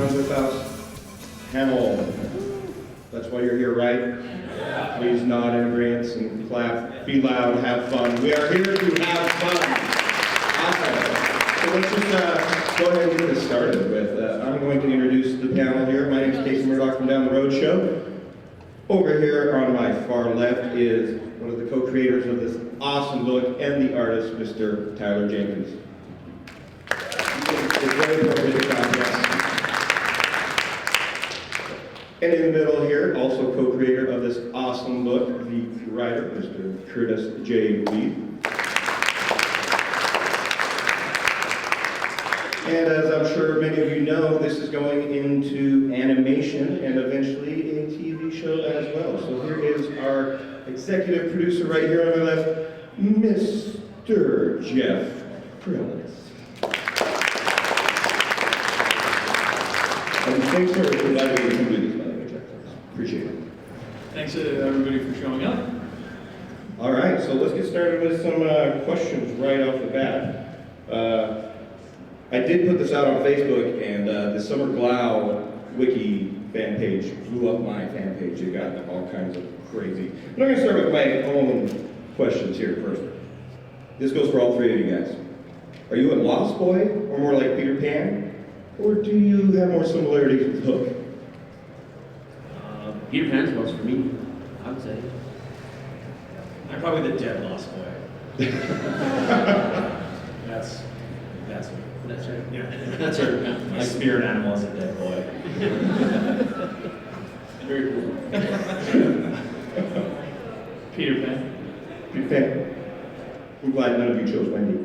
Panzerfaust panel. That's why you're here, right? Yeah. Please nod in agreement and clap. Be loud, have fun. We are here to have fun. Awesome. So let's just go ahead and get this started with, I'm going to introduce the panel here. My name is Murdock from Down the Road Show. Over here on my far left is one of the co-creators of this awesome book and the artist, Mr. Tyler Jenkins. It's very appropriate to contest. And in the middle here, also co-creator of this awesome book, the writer, Mr. Kurtis J. And as I'm sure many of you know, this is going into animation and eventually a TV show as well. So here is our executive producer right here on my left, Mr. Jeff Krelitz. And thanks for inviting me to do this, by the way, Jeff. Appreciate it. Thanks to everybody for showing up. All right, so let's get started with some questions right off the bat. I did put this out on Facebook, and the Summer Glau wiki fan page blew up my fan page. It got all kinds of crazy. But I'm going to start with my own questions here first. This goes for all three of you guys. Are you a Lost Boy, or more like Peter Pan? Or do you have more similarities with Hook? Peter Pan's most for me, I would say. I'm probably the dead Lost Boy. That's me. That's right. Yeah. That's right. My spirit animal is a dead boy. Very cool. Peter Pan. Peter Pan. I'm glad none of you chose Wendy.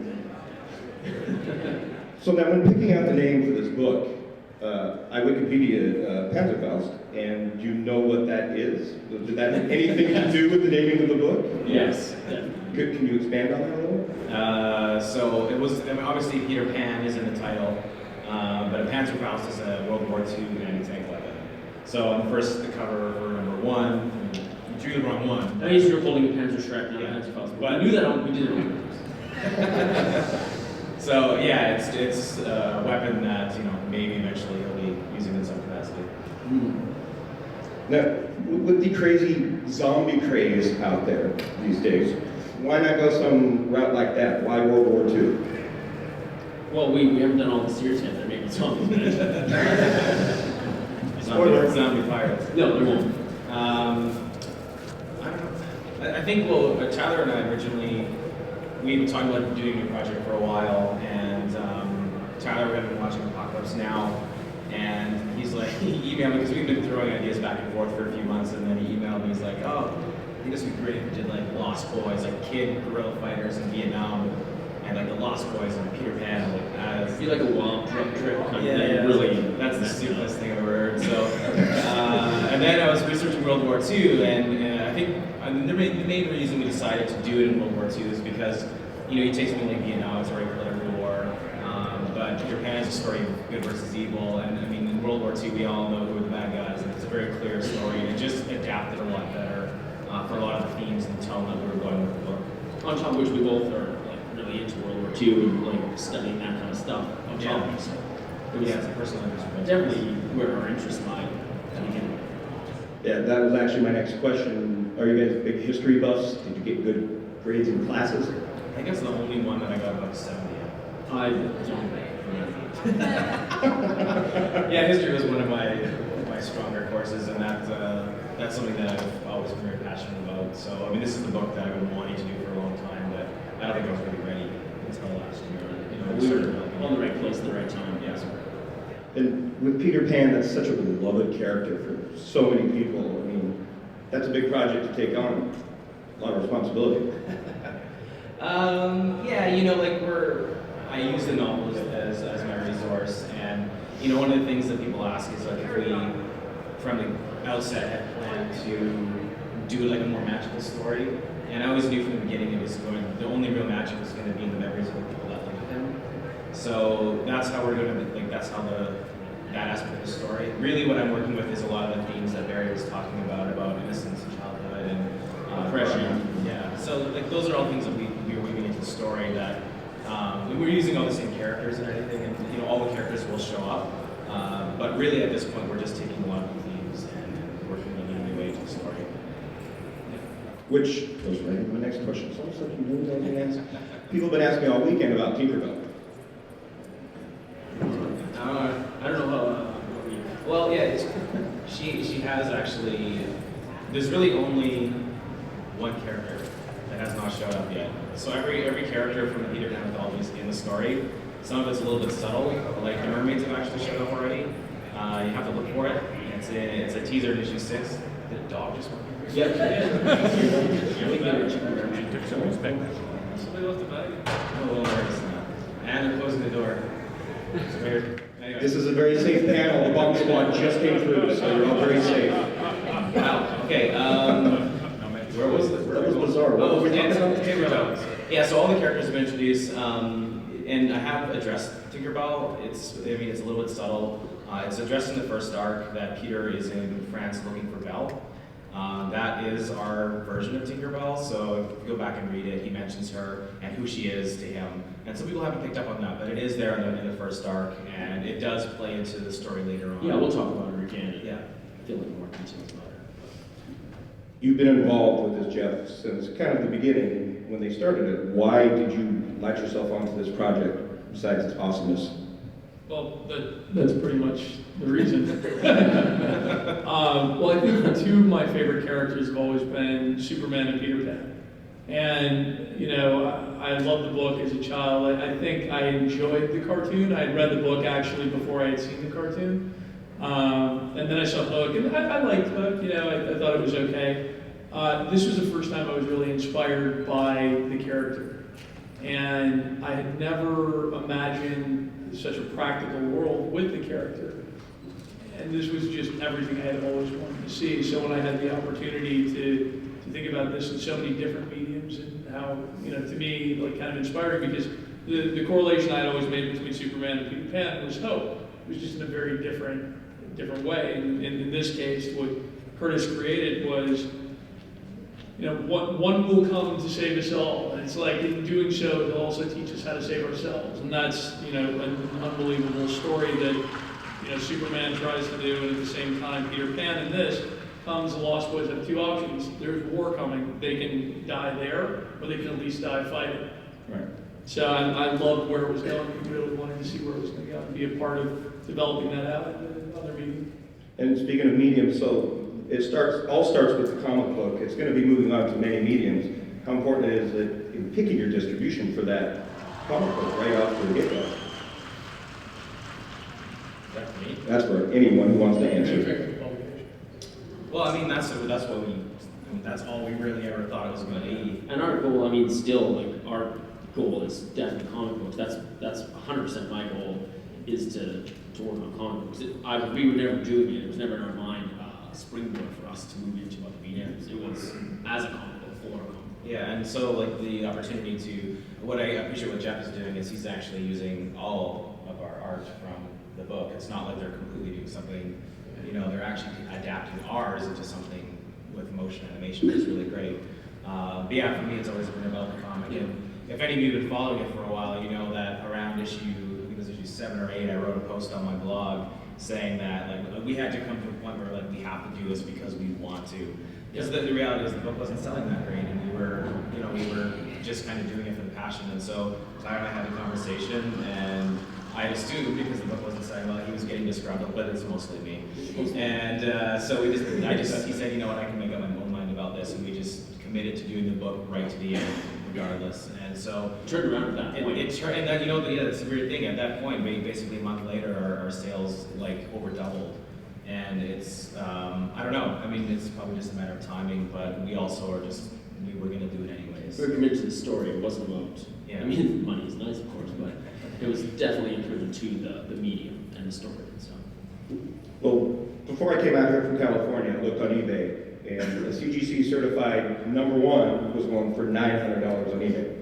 So now when picking out the name for this book, I Wikipedia Panzerfaust, and you know what that is? Did that have anything to do with the naming of the book? Yes. Can you expand on that a little? So it was, obviously Peter Pan is in the title, but a Panzerfaust is a World War II anti-tank weapon. So on the cover for number 1, you drew the wrong one. I used to be holding a Panzerschreck, not a Panzerfaust. But I knew that we did it on So yeah, it's a weapon that maybe eventually he'll be using in some capacity. Now, with the crazy zombie craze out there these days, why not go some route like that? Why World War II? Well, we haven't done all the series yet. There may be zombies. Zombie pirates. No, there won't. I don't know. I think, Tyler and I originally, we've been talking about doing a new project for a while, and Tyler had been watching Apocalypse Now, and he's like, he emailed me, because we've been throwing ideas back and forth for a few months, and then he emailed me, he's like, oh, I think this would be great if we did like Lost Boys, like kid guerrilla fighters in Vietnam, and like the Lost Boys and Peter Pan. I'm like, I feel like a wild drug trip kind of thing. Yeah, really. That's the stupidest thing I've ever heard. So, and then I was researching World War II, and I think the main reason we decided to do it in World War II is because, you take something like Vietnam, it's already killed every war, but Peter Pan is a story of good versus evil, and I mean, in World War II, we all know who are the bad guys, and it's a very clear story, and it just adapted a lot better for a lot of the themes and tone that we were going with the book. On top of which we both are like really into World War II and like studying that kind of stuff. On top of it, so it was It's a personal interest. definitely where our interests lie. Yeah, that was actually my next question. Are you guys big history buffs? Did you get good grades in classes? I think that's the only one that I got above 70 at. I don't. Yeah, history was one of my stronger courses, and that's something that I've always been very passionate about. So, I mean, this is the book that I've been wanting to do for a long time, but I don't think I was really ready until last year. We were on the right place at the right time. Yeah. And with Peter Pan, that's such a beloved character for so many people. I mean, that's a big project to take on. A lot of responsibility. Yeah, I use the novel as my resource, and one of the things that people ask is like if we, from the outset, had planned to do like a more magical story, and I always knew from the beginning the only real magic was going to be in the memories of the people that lived with him. So that's how we're going to that's how that aspect of the story. Really, what I'm working with is a lot of the themes that Barry was talking about innocence and childhood and Depression. Yeah. So like those are all things that we were weaving into the story that we're using all the same characters and everything, and all the characters will show up. But really, at this point, we're just taking a lot of the themes and working them in a new way to the story. Which goes right into my next question. It's almost like you knew what I was going to ask. People have been asking me all weekend about Tinkerbell. I don't know how. Well, yeah, she has actually. There's really only one character that has not showed up yet. So every character from the Peter Pan mythology is in the story. Some of it's a little bit subtle, like the mermaids have actually showed up already. You have to look for it. It's a teaser in issue 6. Did a dog just walk in? Yep. Somebody left the bag. I'm a little nervous now. And they're closing the door. It's weird. Anyway. This is a very safe panel. The bomb squad just came through, so you're all very safe. Wow. Okay. Where was it? That was bizarre. Oh, Tinkerbell. Yeah. So all the characters have been introduced, and I have addressed Tinkerbell. It's a little bit subtle. It's addressed in the first arc that Peter is in France looking for Belle. That is our version of Tinkerbell, so if you go back and read it, he mentions her and who she is to him. And some people haven't picked up on that, but it is there in the first arc, and it does play into the story later on. Yeah, we'll talk about her again. Yeah. I feel like more details about her. You've been involved with this, Jeff, since kind of the beginning when they started it. Why did you latch yourself onto this project, besides its awesomeness? Well, that's pretty much the reason. Well, I think the two of my favorite characters have always been Superman and Peter Pan. And, I loved the book as a child. I think I enjoyed the cartoon. I had read the book actually before I had seen the cartoon. And then I saw Hook, and I liked Hook, I thought it was okay. This was the first time I was really inspired by the character. And I had never imagined such a practical world with the character. And this was just everything I had always wanted to see. So when I had the opportunity to think about this in so many different mediums and how, to me, kind of inspiring, because the correlation I had always made between Superman and Peter Pan was hope. It was just in a very different way. And in this case, what Kurtis created was, one will come to save us all. And it's like, in doing so, he'll also teach us how to save ourselves. And that's, an unbelievable story that, Superman tries to do, and at the same time, Peter Pan in this comes, the Lost Boys have two options. There's war coming. They can die there, or they can at least die fighting. Right. So I loved where it was going. I really wanted to see where it was going to go and be a part of developing that out in other medium. And speaking of mediums, so it all starts with the comic book. It's going to be moving on to many mediums. How important it is that in picking your distribution for that comic book right off the get-go? That's for anyone who wants to answer. Well, that's all we really ever thought it was going to be. And our goal, still, our goal is definitely comic books. That's 100% my goal, is to work on comic books. We were never doing it. It was never in our mind a springboard for us to move into other mediums. It was as a comic book, for a comic book. Yeah, and so the opportunity what I appreciate what Jeff is doing is he's actually using all of our art from the book. It's not like they're completely doing something, they're actually adapting ours into something with motion animation, which is really great. But yeah, for me, it's always been about the comic. And if any of you have been following it for a while, you know that around issue 7 or 8, I wrote a post on my blog saying that we had to come to a point where we have to do this because we want to. Because the reality is the book wasn't selling that great, and we were just kind of doing it for the passion. And so Tyler and I had a conversation, and I assumed because the book wasn't selling well, he was getting disgruntled, but it's mostly me. And so he said, you know what, I can make up my own mind about this, and we just committed to doing the book right to the end, regardless. And so it turned around at that point. It turned, and then that's the weird thing. At that point, basically a month later, our sales over doubled. And it's, I don't know. It's probably just a matter of timing, but we also we were going to do it anyways. We were committed to the story. It wasn't about, money is nice, of course, but it was definitely improvement to the medium and the story. So. Well, before I came out here from California, I looked on eBay, and the CGC certified #1 was going for $900 on eBay.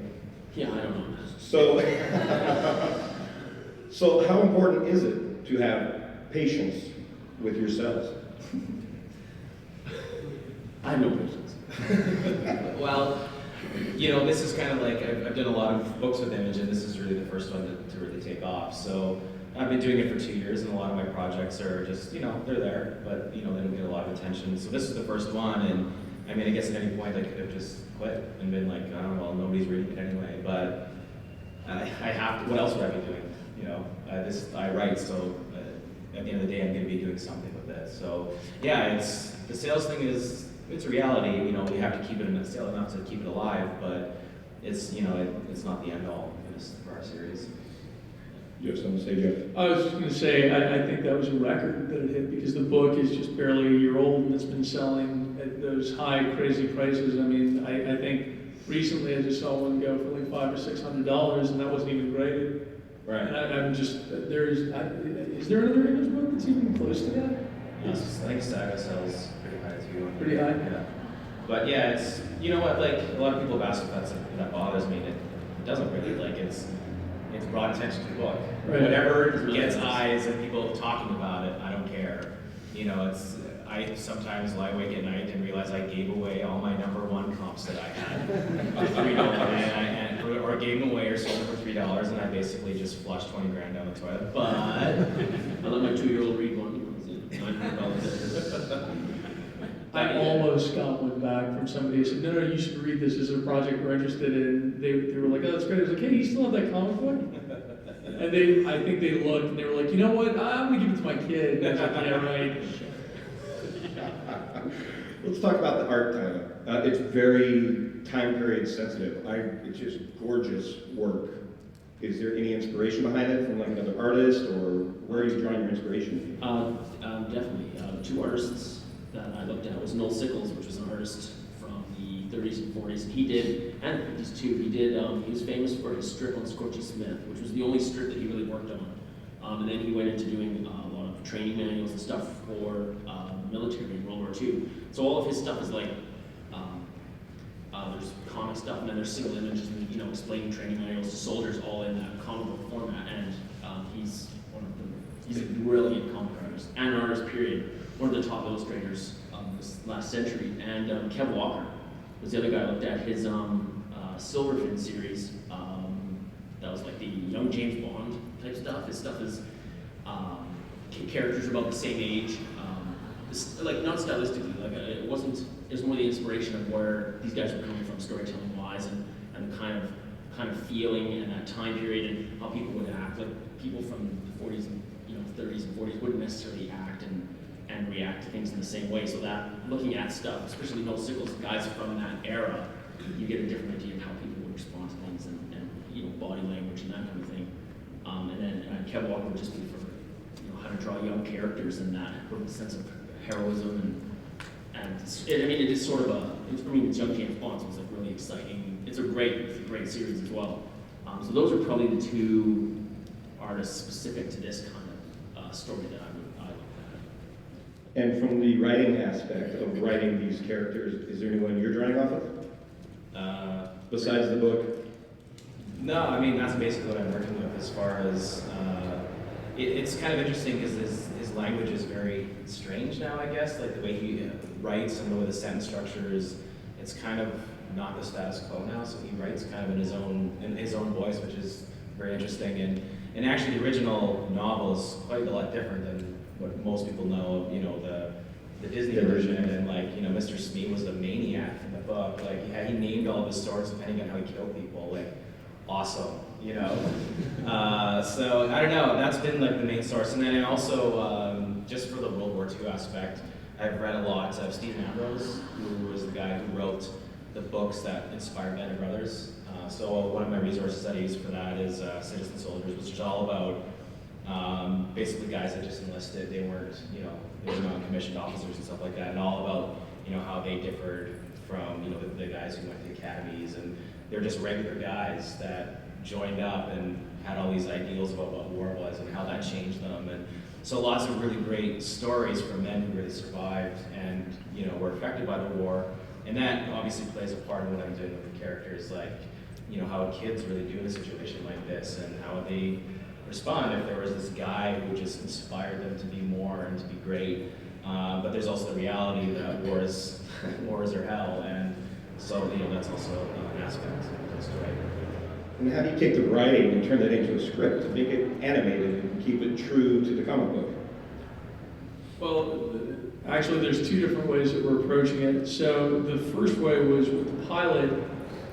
Yeah, I don't know. So how important is it to have patience with yourselves? I have no patience. Well, this is kind of like, I've done a lot of books with Image, and this is really the first one to really take off. So I've been doing it for 2 years, and a lot of my projects are just, they're there, but, they don't get a lot of attention. So this is the first one, and I mean, I guess at any point I could have just quit and been like, oh, well, nobody's reading it anyway, but I have to, what else would I be doing? I write, so at the end of the day, I'm going to be doing something with it. So yeah, the sales thing it's a reality. We have to keep it in sale enough to keep it alive, but it's it's not the end all for our series. You have something to say, Jeff? I was just going to say, I think that was a record that it hit because the book is just barely a year old and it's been selling at those high, crazy prices. I mean, I think recently I just saw one go for like $500 or $600 and that wasn't even graded. Right. And I'm just, is there another English book that's even close to that? Yes, I think Saga sells pretty high too. Pretty high? Yeah. But yeah, it's, like a lot of people have asked if that bothers me. It doesn't really, it's brought attention to the book. Right. Whatever gets eyes and people talking about it, I don't care. I sometimes lie awake at night and realize I gave away all my #1 comps that I had for $3, or gave them away or sold them for $3, and I basically just flushed 20 grand down the toilet. But I let my 2-year-old read one. It was $900. I almost got one back from somebody who said, no, you should read this as a project we're interested in. They were like, oh, that's great. I was like, hey, you still have that comic book? And I think they looked and they were like, you know what? I'm going to give it to my kid. And I was like, yeah, right. Let's talk about the art, Tyler. It's very time period sensitive. It's just gorgeous work. Is there any inspiration behind it from another artist, or where are you drawing your inspiration? Definitely. 2 artists that I looked at was Noel Sickles, which was an artist from the 30s and 40s, and he did, and the 50s too, he was famous for his strip on Scorchy Smith, which was the only strip that he really worked on. And then he went into doing a lot of training manuals and stuff for military in World War II. So all of his stuff is there's comic stuff, and then there's single images, and explaining training manuals to soldiers, all in that comic book format. And he's a brilliant comic artist and an artist. Period. One of the top illustrators of this last century. And Kev Walker was the other guy I looked at. His Silverfin series, that was like the young James Bond type stuff. His stuff is characters about the same age. Not stylistically, it wasn't. It was more the inspiration of where these guys were coming from, storytelling wise, and the kind of feeling and that time period and how people would act. Like people from the 40s and 30s and 40s wouldn't necessarily act and react to things in the same way. So that looking at stuff, especially Noel Sickles, guys from that era, you get a different idea of how people would respond to things and body language and that kind of thing. And then Kev Walker would just be for how to draw young characters and that sense of heroism and it is sort of it's young James Bond, so it's really exciting. It's a great series as well. So those are probably the 2 artists specific to this kind of story that I look at. And from the writing aspect of writing these characters, is there anyone you're drawing off of? Besides the book? No, I mean, that's basically what I'm working with as far as, it's kind of interesting because his language is very strange now, I guess, like the way he writes and the way the sentence structure is, it's kind of not the status quo now, so he writes kind of in his own voice, which is very interesting, and actually the original novel is quite a lot different than what most people know of, the Disney version, and Mr. Smee was a maniac in the book, he named all of his swords depending on how he killed people, awesome, so I don't know, that's been the main source. And then I also, just for the World War II aspect, I've read a lot of Stephen Ambrose, who was the guy who wrote the books that inspired Band of Brothers. So one of my resources that I use for that is Citizen Soldiers, which is all about basically guys that just enlisted. They weren't, they were non-commissioned officers and stuff like that, and all about, how they differed from, the guys who went to the academies, and they're just regular guys that joined up and had all these ideals about what war was and how that changed them. And so lots of really great stories from men who really survived and, were affected by the war. And that obviously plays a part in what I'm doing with the characters, how kids really do in a situation like this and how they respond if there was this guy who just inspired them to be more and to be great. But there's also the reality that wars are hell, and so that's also an aspect of the story. And how do you take the writing and turn that into a script to make it animated and keep it true to the comic book? Well, actually, there's two different ways that we're approaching it. So the first way was with the pilot.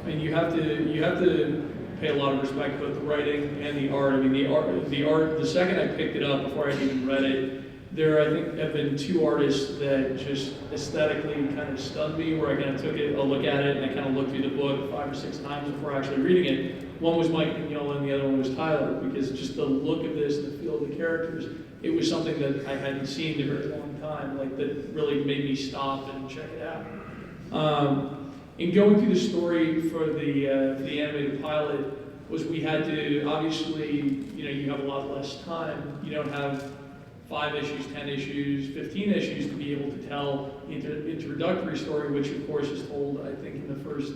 I mean, you have to pay a lot of respect to both the writing and the art. I mean, the art. The second I picked it up, before I even read it, there I think have been two artists that just aesthetically kind of stunned me. Where I kind of took a look at it and I kind of looked through the book 5 or 6 times before actually reading it. One was Mike Mignola and the other one was Tyler, because just the look of this, the feel of the characters, it was something that I hadn't seen in a very long time. Like that really made me stop and check it out. In going through the story for the animated pilot, was we had to, obviously, you have a lot less time. You don't have 5 issues, 10 issues, 15 issues to be able to tell the introductory story, which of course is told, I think, in the first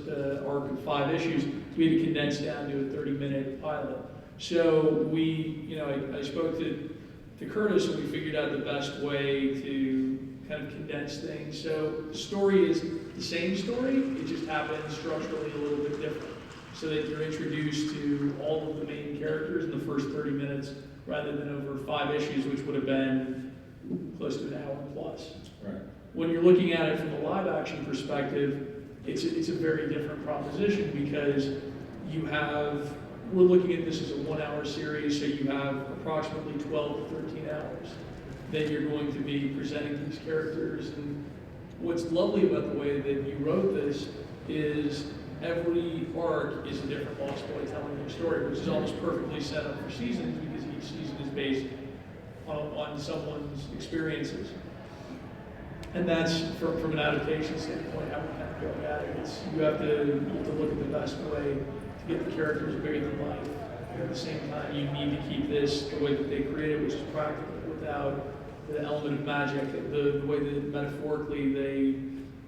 arc of 5 issues. We had to condense down to a 30-minute pilot. So I spoke to Kurtis and we figured out the best way to kind of condense things. So the story is the same story, it just happens structurally a little bit different, so that you're introduced to all of the main characters in the first 30 minutes rather than over 5 issues, which would have been close to an hour plus. Right. When you're looking at it from a live action perspective, it's a very different proposition, because we're looking at this as a 1-hour series, so you have approximately 12 to 13 hours that you're going to be presenting these characters. And what's lovely about the way that you wrote this is every arc is a different Lost Boy telling their story, which is almost perfectly set up for seasons, because each season is based on someone's experiences. And that's, from an adaptation standpoint, how we kind of go at it. You have to look at the best way to get the characters bigger than life. And at the same time, you need to keep this the way that they created, which is practical, without the element of magic, the way that metaphorically they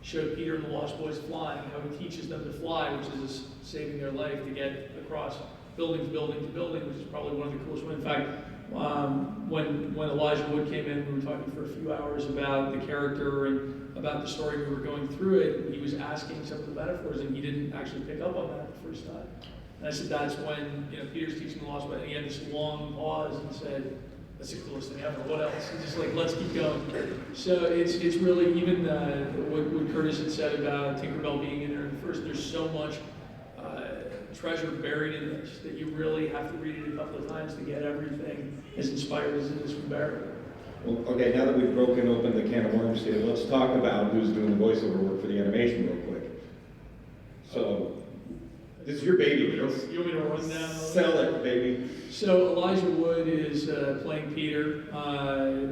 showed Peter and the Lost Boys flying, how he teaches them to fly, which is saving their life to get across building to building to building, which is probably one of the coolest ones. In fact, when Elijah Wood came in, we were talking for a few hours about the character and about the story. We were going through it, and he was asking some of the metaphors, and he didn't actually pick up on that the first time. And I said, that's when Peter's teaching the Lost Boys, and he had this long pause and said, "That's the coolest thing ever. What else?" He's just like, let's keep going. So it's really, even what Kurtis had said about Tinkerbell being in there at first, there's so much treasure buried in this that you really have to read it a couple of times to get everything as inspired as it is from Barry. Well, okay, now that we've broken open the can of worms here, let's talk about who's doing the voiceover work for the animation real quick. So, this is your baby. You want me to run down? Sell it, baby. So Elijah Wood is playing Peter,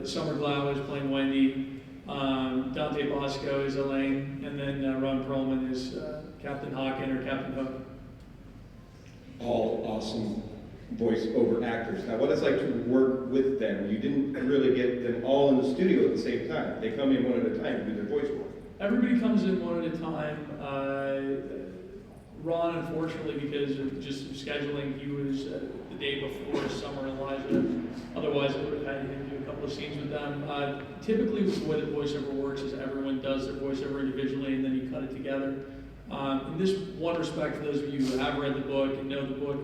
Summer Glau is playing Wendy, Dante Bosco is Elaine, and then Ron Perlman is Captain Hawken or Captain Hook. All awesome voiceover actors. Now, what it's like to work with them? You didn't really get them all in the studio at the same time. They come in one at a time to do their voice work. Everybody comes in one at a time. Ron, unfortunately, because of just some scheduling, he was the day before Summer and Elijah. Otherwise, I would have had him do a couple of scenes with them. Typically, the way that voiceover works is everyone does their voiceover individually, and then you cut it together. In this one respect, for those of you who have read the book and know the book,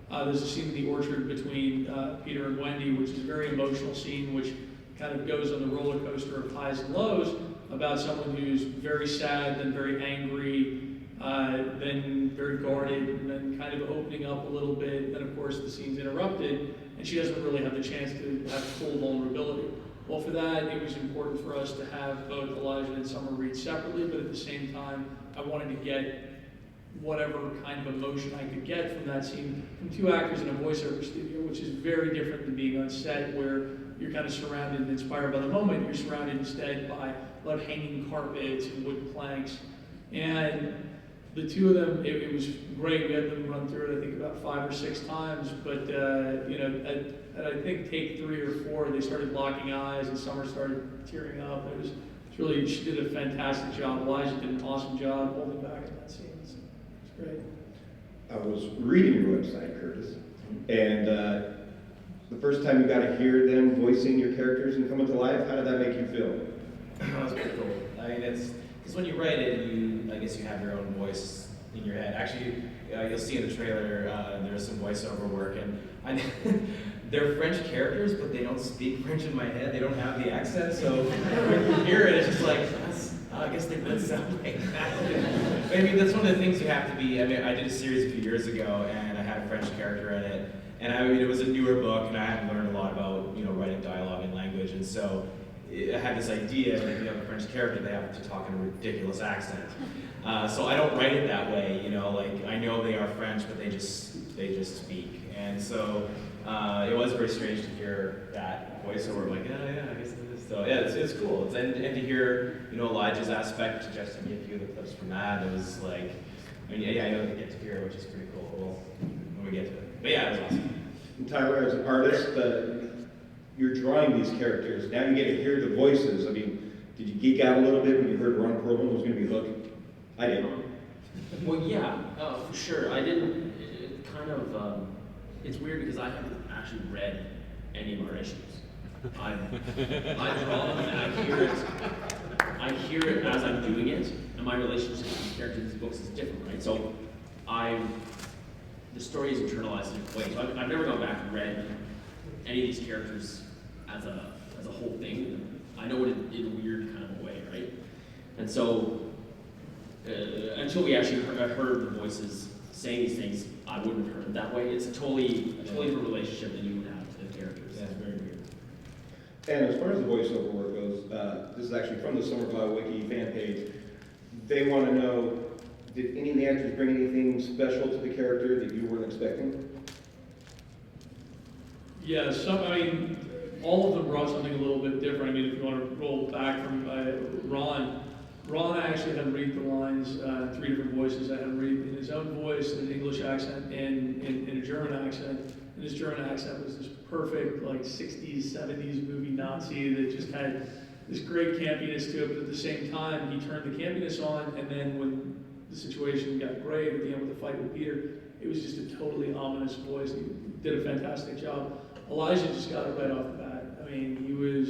there's a scene in the orchard between Peter and Wendy, which is a very emotional scene, which kind of goes on the roller coaster of highs and lows, about someone who's very sad, then very angry, then very guarded, and then kind of opening up a little bit. Then, of course, the scene's interrupted, and she doesn't really have the chance to have full vulnerability. Well, for that, it was important for us to have both Elijah and Summer read separately, but at the same time, I wanted to get whatever kind of emotion I could get from that scene from 2 actors in a voiceover studio, which is very different than being on set, where you're kind of surrounded and inspired by the moment. You're surrounded instead by a lot of hanging carpets and wooden planks. And the 2 of them, it was great. We had them run through it, I think, about 5 or 6 times. But, at I think take 3 or 4, they started locking eyes and Summer started tearing up. It's really, she did a fantastic job. Elijah did an awesome job holding back in that scene. It's great. I was reading your website, Kurtis, and the first time you got to hear them voicing your characters and coming to life, how did that make you feel? That was pretty cool. I mean, it's because when you write it, I guess you have your own voice in your head. Actually, you'll see in the trailer, there's some voiceover work, and they're French characters, but they don't speak French in my head. They don't have the accent, so when you hear it, it's just like, I guess they would sound like that. I mean, that's one of the things you have to be. I mean, I did a series a few years ago, and I had a French character in it, and I mean, it was a newer book, and I had to learn a lot about, writing dialogue and language, and so I had this idea that if you have a French character, they have to talk in a ridiculous accent. So I don't write it that way, like I know they are French, but they just speak. And so it was very strange to hear that voiceover, like, yeah, I guess it is. So yeah, it's cool. And to hear, Elijah's aspect, Jeff sent me a few of the clips from that. It was like, I know they get to hear, which is pretty cool. Well, when we get to it. But yeah, it was awesome. And Tyler, as an artist, you're drawing these characters. Now you get to hear the voices. I mean, did you geek out a little bit when you heard Ron Perlman was going to be Hook? I did. Well, yeah, for sure. I didn't. It's weird because I haven't actually read any of our issues. I draw them and I hear it. I hear it as I'm doing it, and my relationship with these characters in these books is different, right? So the story is internalized in a way. So I've never gone back and read any of these characters as a whole thing. I know it in a weird kind of way, right? And so until we actually heard the voices saying these things, I wouldn't have heard it that way. It's a totally different relationship than you would have to the characters. Yeah. It's very weird. And as far as the voiceover work goes, this is actually from the Summer Pile Wiki fan page. They want to know, did any of the actors bring anything special to the character that you weren't expecting? Yeah, all of them brought something a little bit different. I mean, if you want to roll back from Ron actually had to read the lines, 3 different voices. I had to read in his own voice, in an English accent, and in a German accent. And his German accent was this perfect, 60s, 70s movie Nazi that just had this great campiness to it, but at the same time, he turned the campiness on, and then when the situation got great at the end with the fight with Peter, it was just a totally ominous voice. He did a fantastic job. Elijah just got it right off the bat. I mean, he was,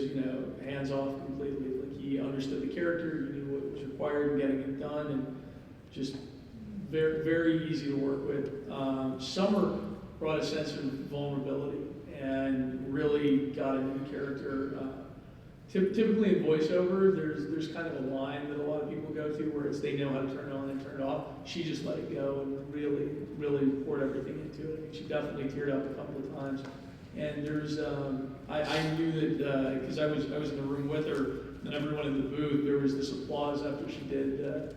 hands off completely. He understood the character, he knew what was required in getting it done, and just very, very easy to work with. Summer brought a sense of vulnerability and really got into the character. Typically in voiceover, there's kind of a line that a lot of people go to where it's they know how to turn it on and turn it off. She just let it go and really, really poured everything into it. I mean, she definitely teared up a couple of times. And there's, I knew that because I was in the room with her, and everyone in the booth, there was this applause after she did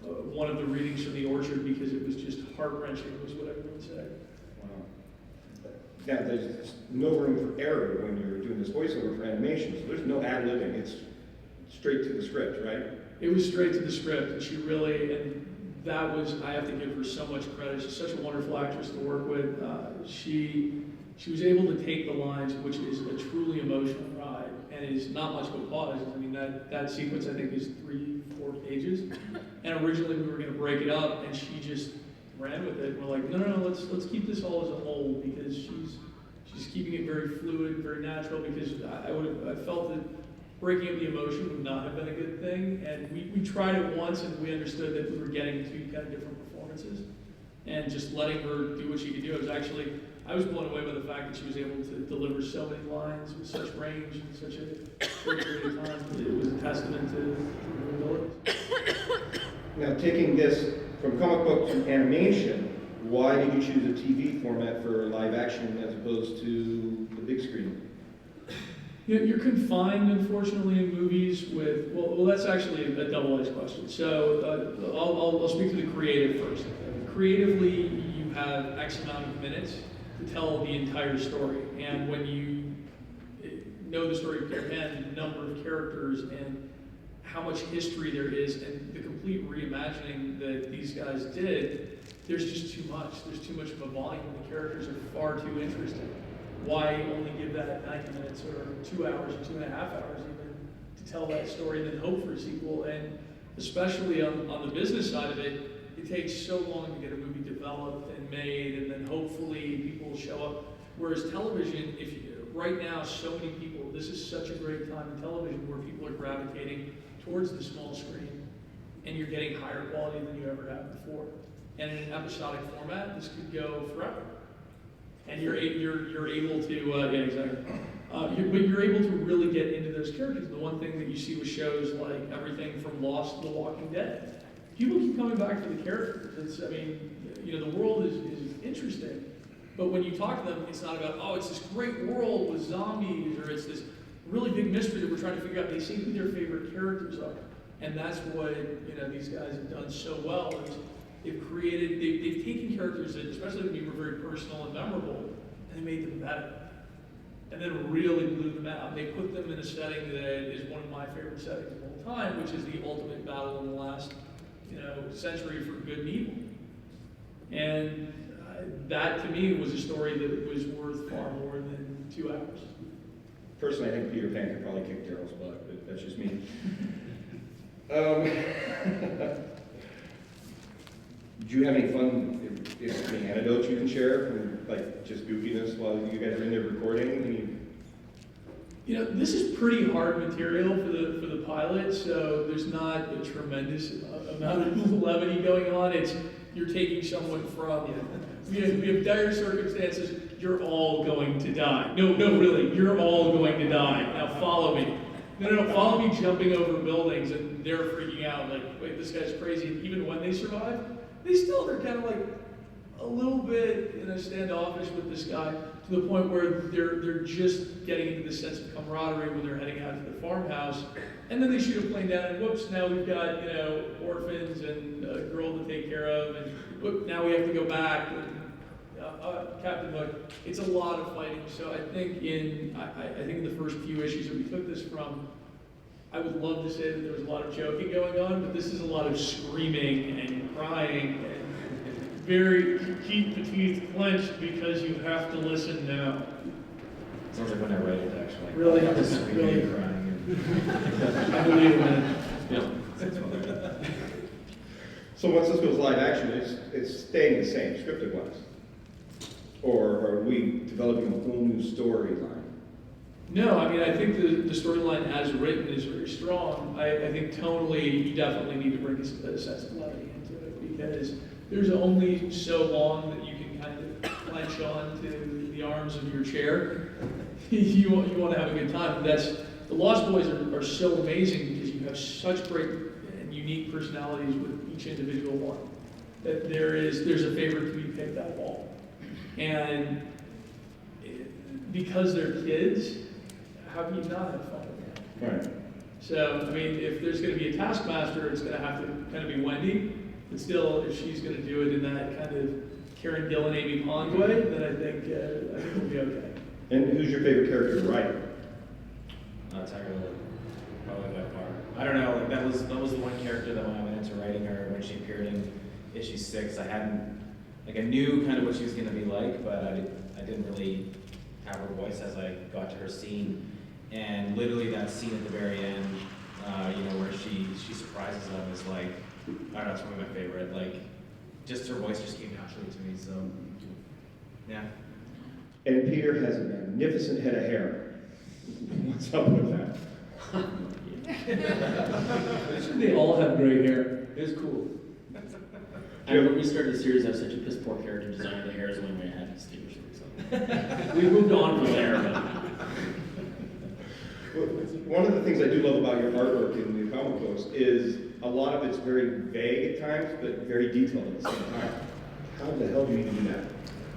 one of the readings from the orchard because it was just heart-wrenching, was what everyone said. Wow. Now, there's no room for error when you're doing this voiceover for animation, so there's no ad-libbing. It's straight to the script, right? It was straight to the script, and she really, and that was, I have to give her so much credit. She's such a wonderful actress to work with. She was able to take the lines, which is a truly emotional ride, and is not much of a pause. I mean, that sequence, I think, is 3-4 pages. And originally we were going to break it up, and she just ran with it. We're like, no, let's keep this all as a whole, because she's keeping it very fluid, very natural, because I felt that breaking up the emotion would not have been a good thing. And we tried it once, and we understood that we were getting 2 kind of different performances. And just letting her do what she could do. I was blown away by the fact that she was able to deliver so many lines with such range and such a short period of time. It was a testament to her abilities. Now, taking this from comic book to animation, why did you choose a TV format for live action as opposed to the big screen? You're confined, unfortunately, in movies with, well, that's actually a double-edged question. So I'll speak to the creative first. Creatively, you have X amount of minutes to tell the entire story. And when you know the story beforehand, the number of characters and how much history there is and the complete reimagining that these guys did, there's just too much. There's too much of a volume. The characters are far too interesting. Why only give that 90 minutes or 2 hours or 2.5 hours even to tell that story and then hope for a sequel? And especially on the business side of it, it takes so long to get a movie developed and made, and then hopefully people will show up. Whereas television, right now, so many people, this is such a great time in television where people are gravitating towards the small screen, and you're getting higher quality than you ever have before. And in an episodic format, this could go forever. And you're able to, yeah, exactly. But you're able to really get into those characters. The one thing that you see with shows like everything from Lost to The Walking Dead, people keep coming back to the characters. I mean, the world is interesting. But when you talk to them, it's not about, oh, it's this great world with zombies, or it's this really big mystery that we're trying to figure out. They say who their favorite characters are. And that's what, these guys have done so well. Is they've taken characters that, especially when you were very personal and memorable, and they made them better. And then really blew them out. They put them in a setting that is one of my favorite settings of all time, which is the ultimate battle in the last, century for good and evil. And that, to me, was a story that was worth far more than 2 hours. Personally, I think Peter Pan could probably kick Daryl's butt, but that's just me. Do you have any fun, any anecdotes you can share from, like, just goofiness while you guys are in there recording? This is pretty hard material for the pilot, so there's not a tremendous amount of levity going on. You're taking someone from, we have dire circumstances, you're all going to die. No, really, you're all going to die. Now follow me. No, follow me jumping over buildings, and they're freaking out, like, wait, this guy's crazy. And even when they survive, they're kind of like a little bit standoffish with this guy, to the point where they're just getting into this sense of camaraderie when they're heading out to the farmhouse, and then they shoot a plane down, and whoops, now we've got orphans and a girl to take care of, and whoop, now we have to go back. And, Captain Hook, it's a lot of fighting. So I think in the first few issues that we took this from, I would love to say that there was a lot of joking going on, but this is a lot of screaming and crying and very keep the teeth clenched because you have to listen now. Sounds like when I write it, actually. Really? Just Really? crying. I believe in it. Yeah. So once this goes live action, it's staying the same, scripted-wise? Or are we developing a whole new storyline? No, I think the storyline as written is very strong. I think tonally, you definitely need to bring a sense of levity into it, because there's only so long that you can kind of clench on to the arms of your chair. you want to have a good time. The Lost Boys are so amazing because you have such great and unique personalities with each individual one, that there's a favorite to be picked out of all. And because they're kids, how can you not have fun with them? Right. So, if there's going to be a taskmaster, it's going to have to kind of be Wendy. But still, if she's going to do it in that kind of Karen Gillan, Amy Pond way, then I think we'll be okay. And who's your favorite character to write? Tyler, probably by far. I don't know. Like that was the one character that when I went into writing her, when she appeared in issue 6, I knew kind of what she was going to be like, but I didn't really have her voice as I got to her scene. And literally that scene at the very end, where she surprises them is like, I don't know, it's one of my favorite. Like, just her voice just came naturally to me. So, yeah. And Peter has a magnificent head of hair. What's up with that? They all have gray hair. It was cool. When we started the series, I was such a piss poor character designer. The hair is the only way I had to distinguish it. So we moved on from there. One of the things I do love about your artwork in the comic books is a lot of it's very vague at times, but very detailed at the same time. How the hell do you do that?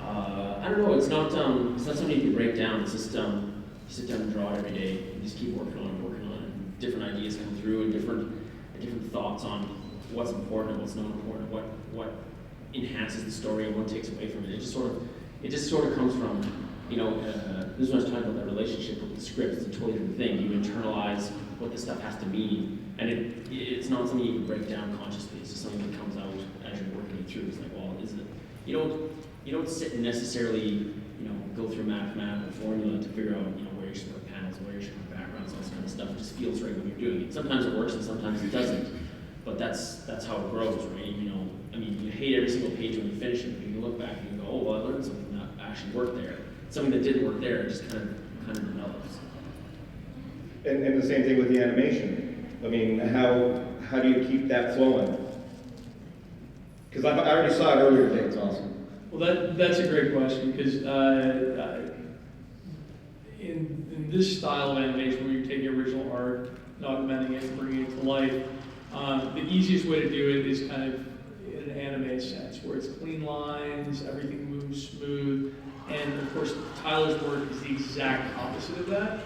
I don't know. It's not something you can break down. It's just you sit down and draw it every day. You just keep working on it. And different ideas come through, and different thoughts on what's important and what's not important, what enhances the story and what takes away from it. It just sort of comes from, this is what I was talking about, that relationship with the script. It's a totally different thing. You internalize what this stuff has to mean, and it's not something you can break down consciously. It's just something that comes out as you're working it through. It's like, well, is it? You don't sit and necessarily, go through mathematical formula to figure out, where you should put panels, where you should put backgrounds, all this kind of stuff. It just feels right when you're doing it. Sometimes it works and sometimes it doesn't. But that's how it grows, right? You hate every single page when you finish it, but you can look back and you go, oh, well, I learned something that actually worked there. Something that didn't work there, it just kind of develops. And the same thing with the animation. How do you keep that flowing? Because I already saw it earlier today, it's awesome. Well, that's a great question, because in this style of animation, where you take the original art, and augmenting it, and bringing it to life, the easiest way to do it is kind of in an anime sense, where it's clean lines, everything moves smooth, and of course, Tyler's work is the exact opposite of that.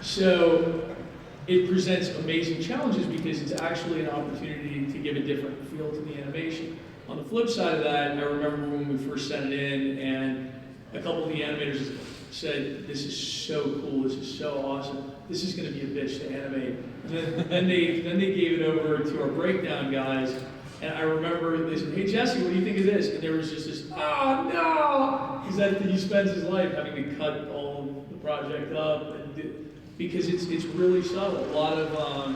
So it presents amazing challenges because it's actually an opportunity to give a different feel to the animation. On the flip side of that, I remember when we first sent it in, and a couple of the animators said, "This is so cool, this is so awesome, this is going to be a bitch to animate." And then they gave it over to our breakdown guys, and I remember they said, "Hey Jesse, what do you think of this?" And there was just this, "Oh no!" Because he spends his life having to cut all of the project up, because it's really subtle. A lot of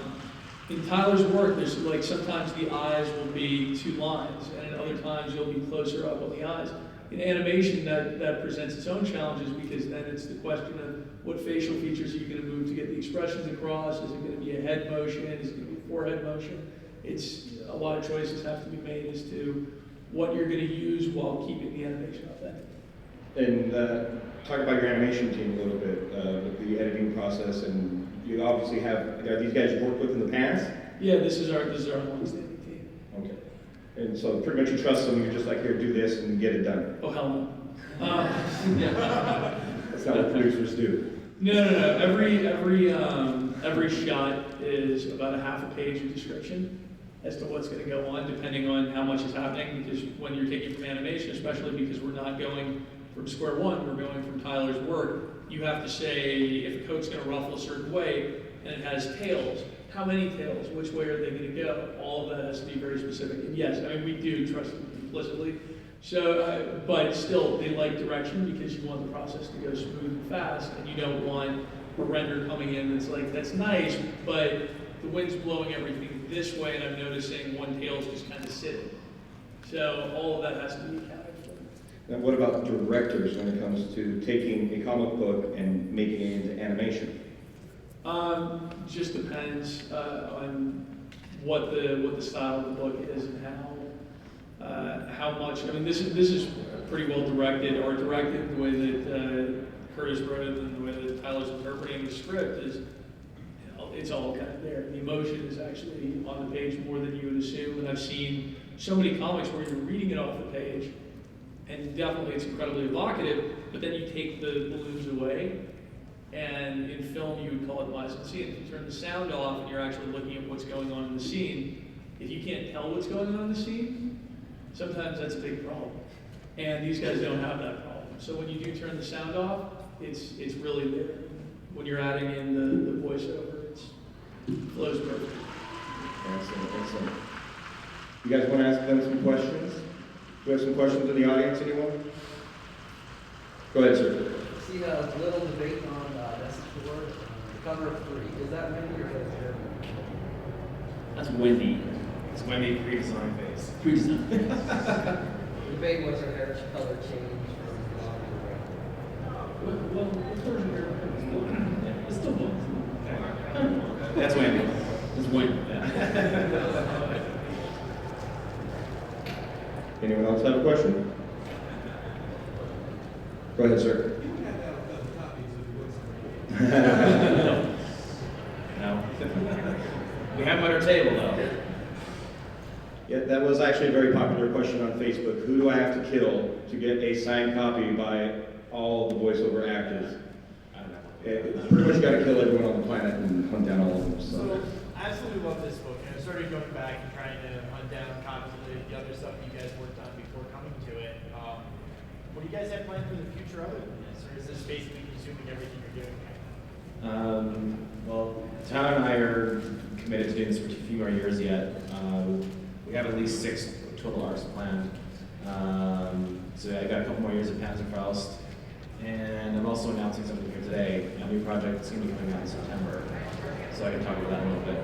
in Tyler's work, there's like sometimes the eyes will be 2 lines, and at other times you'll be closer up on the eyes. In animation, that presents its own challenges, because then it's the question of what facial features are you going to move to get the expressions across? Is it going to be a head motion? Is it going to be a forehead motion? It's a lot of choices have to be made as to what you're going to use while keeping the animation authentic. And talk about your animation team a little bit, with the editing process, and you obviously are these guys you've worked with in the past? Yeah, this is our long-standing team. Okay. And so pretty much you trust them, you're just like, here, do this and get it done. Oh, hell no. That's not what producers do. No. Every shot is about a half a page of description as to what's going to go on, depending on how much is happening. Because when you're taking from animation, especially because we're not going from square one, we're going from Tyler's work, you have to say if a coat's going to ruffle a certain way and it has tails, how many tails, which way are they going to go? All of that has to be very specific. And yes, I mean, we do trust them implicitly. So, but still, they like direction because you want the process to go smooth and fast, and you don't want a render coming in that's like, that's nice, but the wind's blowing everything this way, and I'm noticing one tail's just kind of sitting. So all of that has to be accounted for. Now what about directors when it comes to taking a comic book and making it into animation? Just depends on what the style of the book is and how much. I mean, this is pretty well directed, or directed the way that Kurtis wrote it and the way that Tyler's interpreting the script is. It's all kind of there. The emotion is actually on the page more than you would assume. And I've seen so many comics where you're reading it off the page, and definitely it's incredibly evocative, but then you take the balloons away, and in film you would call it mise en scene. If you turn the sound off and you're actually looking at what's going on in the scene, if you can't tell what's going on in the scene, sometimes that's a big problem. And these guys don't have that problem. So when you do turn the sound off, it's really there. When you're adding in the voiceover, it flows perfect. Excellent. You guys want to ask them some questions? Do we have some questions in the audience, anyone? Go ahead, sir. See a little debate on message for word, the cover of 3. Is that Wendy or is that Jeremy? That's Wendy. It's when they pre-design phase. Pre-design. The debate was her hair color changed from blonde to red. Well, what's her It's still blonde. That's Wendy. It's Wendy. Yeah. Anyone else have a question? Go ahead, sir. No. We have them at our table, though. Yeah, that was actually a very popular question on Facebook. Who do I have to kill to get a signed copy by all the voiceover actors? I don't know. Pretty much got to kill everyone on the planet and hunt down all of them. So, I absolutely love this book, and I started going back and trying to hunt down copies of the other stuff you guys worked on before coming to it. What do you guys have planned for the future other than this, or is this basically consuming everything you're doing? Well, Tyler and I are committed to doing this for a few more years yet. We have at least 6 total arcs planned. So I got a couple more years of Panzerfaust. And I'm also announcing something here today, a new project that's going to be coming out in September. So I can talk about that a little bit.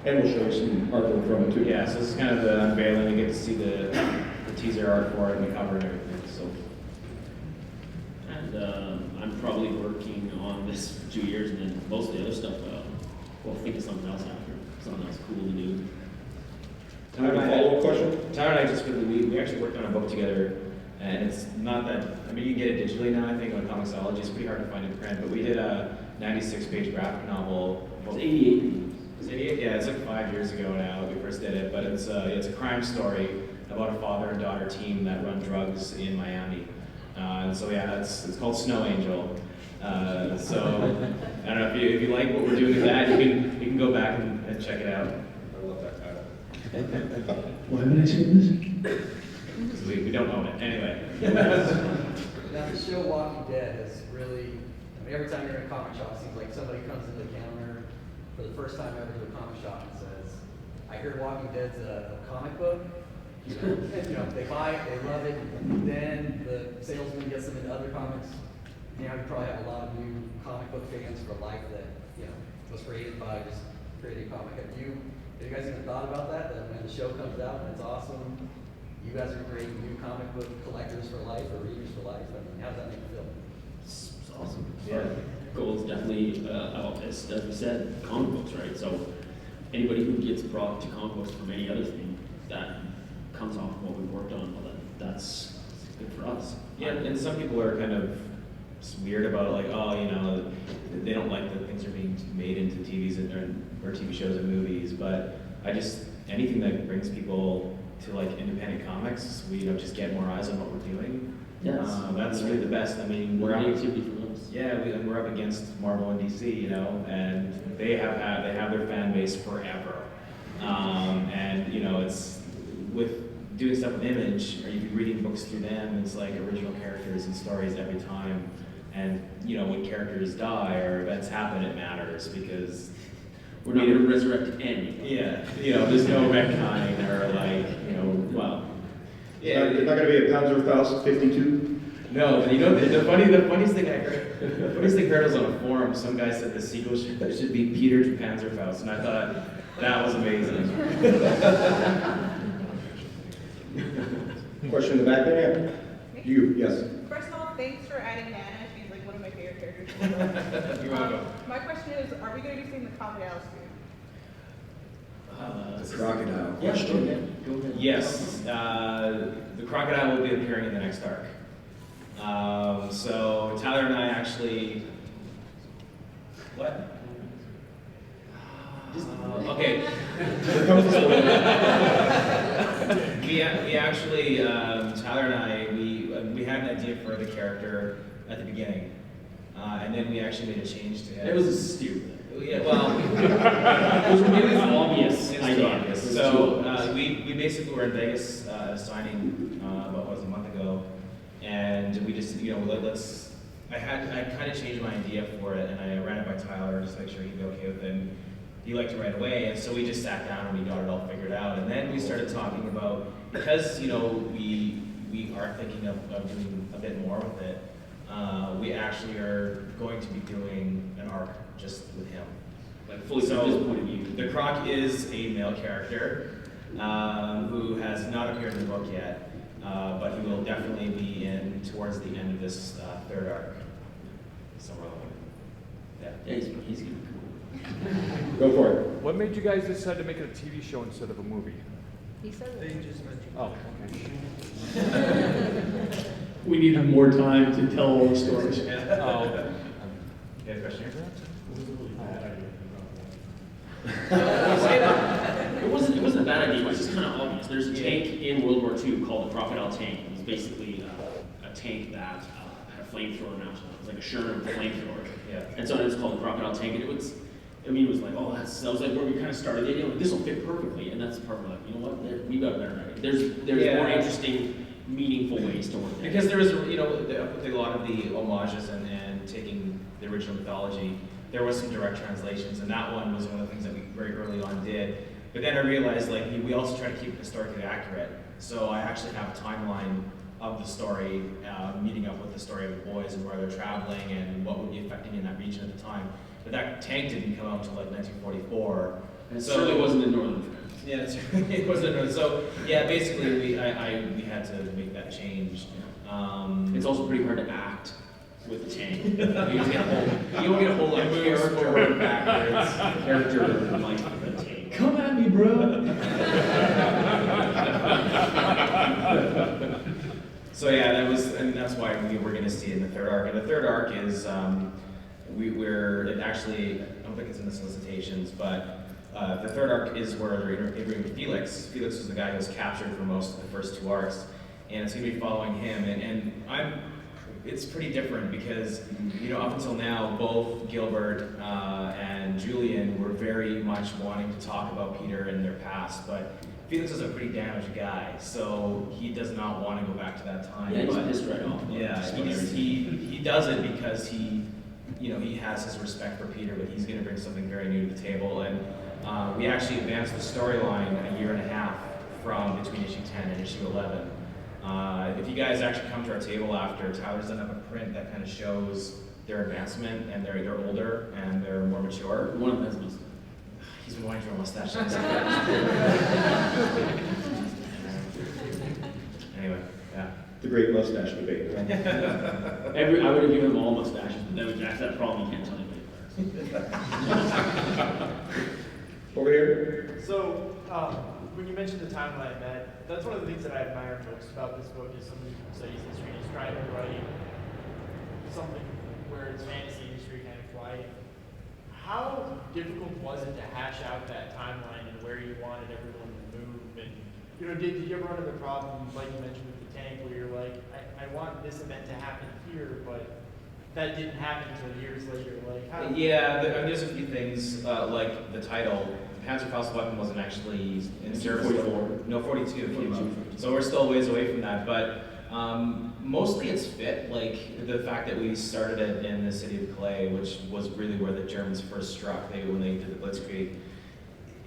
And we'll show you some artwork from it too. Yeah, so this is kind of the unveiling. You get to see the teaser art for it and the cover and everything. So. And I'm probably working on this for 2 years, and then most of the other stuff, we'll think of something else after. Something else cool to do. Have a follow-up question? Tyler and I just really we actually worked on a book together, and it's not that, I mean, you can get it digitally now, I think, on Comixology. It's pretty hard to find in print, but we did a 96-page graphic novel. It's 88. Is it 88? Yeah, it's like 5 years ago now that we first did it, but it's a crime story about a father and daughter team that run drugs in Miami. So yeah, it's called Snow Angel. So I don't know if you like what we're doing with that, you can go back and check it out. I love that title. Why haven't I seen this? Because we don't own it anyway. Now the show Walking Dead has really, I mean, every time you're in a comic shop, it seems like somebody comes into the counter for the first time ever to a comic shop and says, I heard Walking Dead's a comic book. You know, they buy it, they love it, then the salesman gets them into other comics. Now you probably have a lot of new comic book fans for life that, you know, was created by just creating a comic. Have you guys even thought about that? That when the show comes out and it's awesome, you guys are creating new comic book collectors for life or readers for life? I mean, how does that make you feel? It's awesome. Yeah. Goal is definitely, as we said, comic books, right? So anybody who gets brought to comic books from any other thing, that comes off of what we've worked on, well, that's good for us. Yeah, and some people are kind of weird about it, like, oh, you know, they don't like that things are being made into TVs or TV shows and movies, but anything that brings people to like independent comics, we just get more eyes on what we're doing. Yes. That's really the best. I mean, We're activity for us. yeah, we're up against Marvel and DC, you know, and they have their fan base forever. And you know, it's with doing stuff with Image, or you'd be reading books through them, it's like original characters and stories every time. And you know, when characters die or events happen, it matters because We're not going to resurrect any. yeah, you know, there's no retconning or like, you know, well, yeah. There's not going to be a Panzerfaust 52? No, but you know, the funniest thing I heard was on a forum. Some guy said the sequel should be Peter to Panzerfaust, and I thought that was amazing. Question in the back there? Yeah. You, yes. First of all, thanks for adding Nana. She's like one of my favorite characters. You're welcome. My question is, are we going to be seeing the crocodiles soon? The crocodile. Yeah, go ahead. Go ahead. Yes, the crocodile will be appearing in the next arc. So Tyler and I actually, what? Okay. we actually, Tyler and I, we had an idea for the character at the beginning, and then we actually made a change to it. It was stupid. Yeah, well, it was obvious. It's too obvious. So we basically were in Vegas signing about a month ago, and we just I kind of changed my idea for it, and I ran it by Tyler just to make sure he'd be okay with it. And he liked it right away, and so we just sat down and we got it all figured out. And then we started talking about, because you know we are thinking of doing a bit more with it. We actually are going to be doing an arc just with him. Like fully from his point of view. The Croc is a male character who has not appeared in the book yet, but he will definitely be in towards the end of this third arc. Somewhere along. Yeah. Yeah, he's gonna be cool. Go for it. What made you guys decide to make it a TV show instead of a movie? He said They just mentioned. Oh, okay. We needed more time to tell all the stories. Oh, okay. You have a question here? It wasn't a bad idea. It was just kind of obvious. There's a tank in World War II called the Crocodile Tank. It was basically a tank that had a flamethrower mounted on it. It was like a Sherman with a flamethrower. Yeah. And so it was called the Crocodile Tank. And it was like, oh, that was like where we kind of started the idea. Like, this will fit perfectly. And that's the part where like, you know what? We got a better idea. There's more interesting, meaningful ways to work it. Because there was, you know, with a lot of the homages and taking the original mythology, there was some direct translations, and that one was one of the things that we very early on did. But then I realized, like, we also try to keep it historically accurate. So I actually have a timeline of the story, meeting up with the story of the boys and where they're traveling and what would be affecting in that region at the time. But that tank didn't come out until like 1944. And so it wasn't in Northern France. Yeah, that's right. It wasn't. So yeah, basically we had to make that change. It's also pretty hard to act with the tank. You don't get a whole lot of character forward, backwards. character like the tank. Come at me, bro. So yeah, and that's why we're going to see it in the third arc. And the third arc is it actually, I don't think it's in the solicitations, but the third arc is where they're interviewing with Felix. Felix was the guy who was captured for most of the first 2 arcs, and it's going to be following him. And it's pretty different because up until now, both Gilbert and Julian were very much wanting to talk about Peter and their past, but Felix is a pretty damaged guy, so he does not want to go back to that time. Yeah, he's but, pissed right off. Yeah, he does it because he has his respect for Peter, but he's going to bring something very new to the table. And we actually advanced the storyline a year and a half from between issue 10 and issue 11. If you guys actually come to our table after, Tyler's done up a print that kind of shows their advancement, and they're older and they're more mature. One of them has a mustache. He's been wanting to grow a mustache. Anyway, yeah. The great mustache debate. Huh? I would have given him all mustaches, but then that's that problem. You can't tell anybody. Over here. So, when you mentioned the timeline, that's one of the things that I admire most about this book is somebody who studies history is trying to write something where it's fantasy history kind of fly. How difficult was it to hash out that timeline and where you wanted everyone to move? And did you ever run into the problem, like you mentioned with the tank, where you're like, I want this event to happen here, but that didn't happen until years later? Like, how? Yeah, there's a few things like the title. Panzerfaust weapon wasn't actually in service. 44. No, 42 came out. So we're still a ways away from that, but mostly it's fit. Like the fact that we started it in the city of Clay, which was really where the Germans first struck. When they did the Blitzkrieg,